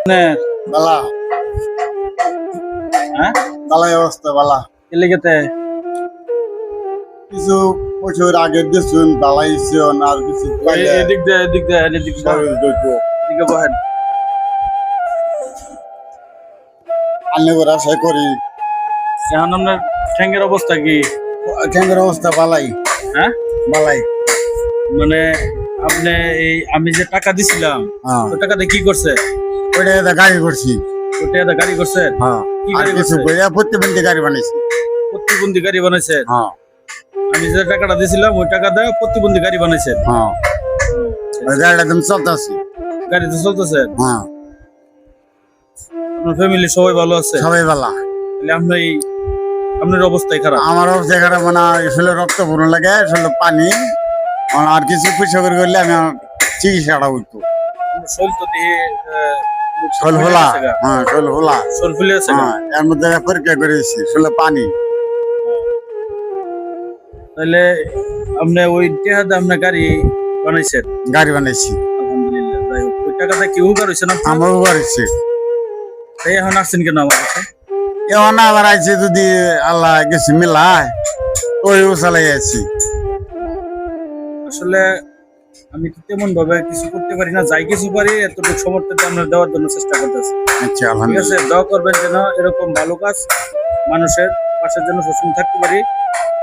বালা হ্যাঁ বালাই অবস্থা বালা এলিগেতে কিছু বছর আগে দিয়েছেন বালাইছেন আর কিছু এদিক দে এদিকে বহেন আনে করে আশা করি এখন আপনার ঠ্যাঙ্গের অবস্থা কি? ঠ্যাঙ্গের অবস্থা বালাই হ্যাঁ বালাই মানে আপনি এই আমি যে টাকা দিছিলাম হ্যাঁ ওই টাকাতে কি করছে? ওইটা এটা গাড়ি করছি ওটা গাড়ি করছে? হ্যাঁ কি আর গাড়ি কিছু করছে? বইয়া প্রতিবন্ধী গাড়ি বানাইছি প্রতিবন্ধী গাড়ি বানাইছে? হ্যাঁ আমি যে টাকাটা দিছিলাম ওই টাকা দিয়ে প্রতিবন্ধী গাড়ি বানাইছে? হ্যাঁ ওই গাড়িটা তুমি চলতেছি গাড়িতে চলতেছে? হ্যাঁ আপনার ফ্যামিলি সবাই ভালো আছে? সবাই বালা তাহলে আপনার অবস্থাই খারাপ। আমার অবস্থা খারাপ মানে আসলে রক্ত পূরণ লাগে আসলে পানি আর কিছু পয়সা করে করলে আমি আমার চিকিৎসাটা হইতো আপনার শরীর তো দিয়ে শোল হোলা হ্যাঁ শোল হোলা শরীর ফুলে আছে গা? হ্যাঁ এর মধ্যে পরীক্ষা করেছি আসলে পানি তাহলে আপনি ওই টেহাতে আপনার গাড়ি বানাইছেন? গাড়ি বানাইছি আলহামদুলিল্লাহ। যাই হোক, ওই টাকাটা কি উপকার হয়েছে না? আমার করেছি তাই এখন আসছেন কেন আমার কাছে? এখন আবার আইছে যদি আল্লাহ কিছু মিলায় ওই উচালাই আছি আসলে আমি তো তেমন ভাবে কিছু করতে পারি না, যাই কিছু পারি এতটুকু সমর্থন আপনার দেওয়ার জন্য চেষ্টা করতেছি। আচ্ছা ঠিক আছে, আলহামদুলিল্লাহ দোয়া করবেন যেন এরকম ভালো কাজ মানুষের পাশের জন্য সবসময় থাকতে পারি,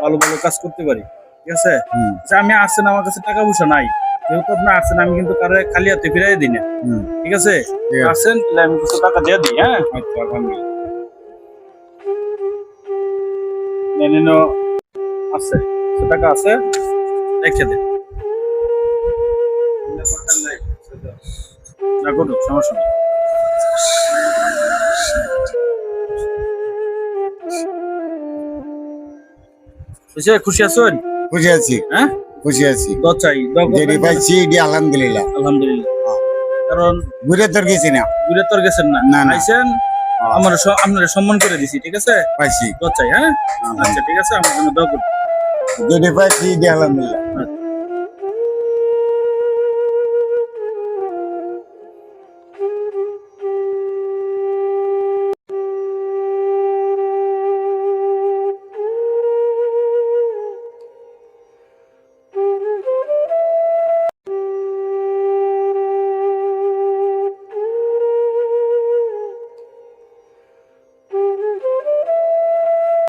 ভালো ভালো কাজ করতে পারি। ঠিক আছে, হুম, আচ্ছা, আমি আসছেন আমার কাছে টাকা পয়সা নাই, যেহেতু আপনি আসছেন আমি কিন্তু কারো খালি হাতে ফিরাই দিই না। হুম, ঠিক আছে, ঠিক আছে। আসছেন তাহলে আমি কিছু টাকা দিয়ে দিই। হ্যাঁ আচ্ছা, আলহামদুলিল্লাহ। নেন, আছে কিছু টাকা আছে, রেখে দেন। না করুক, সমস্যা নেই। খুশি আছেন? খুশি আছি হ্যাঁ, খুশি আছি দোয়া চাই, দোয়া করবেন যেটি যেন- পাইছি এটি আলহামদুলিল্লাহ আলহামদুলিল্লাহ। কারণ ঘুরে তোর গেছি না দূরে তোর গেছেন না, না, না। আইছেন, আমার আপনার সম্মান করে দিছি। ঠিক আছে, পাইছি দোয়া চাই। হ্যাঁ আচ্ছা, ঠিক আছে, আমার জন্য দোয়া করুন। যেটি পাইছি এটি আলহামদুলিল্লাহ আচ্ছা।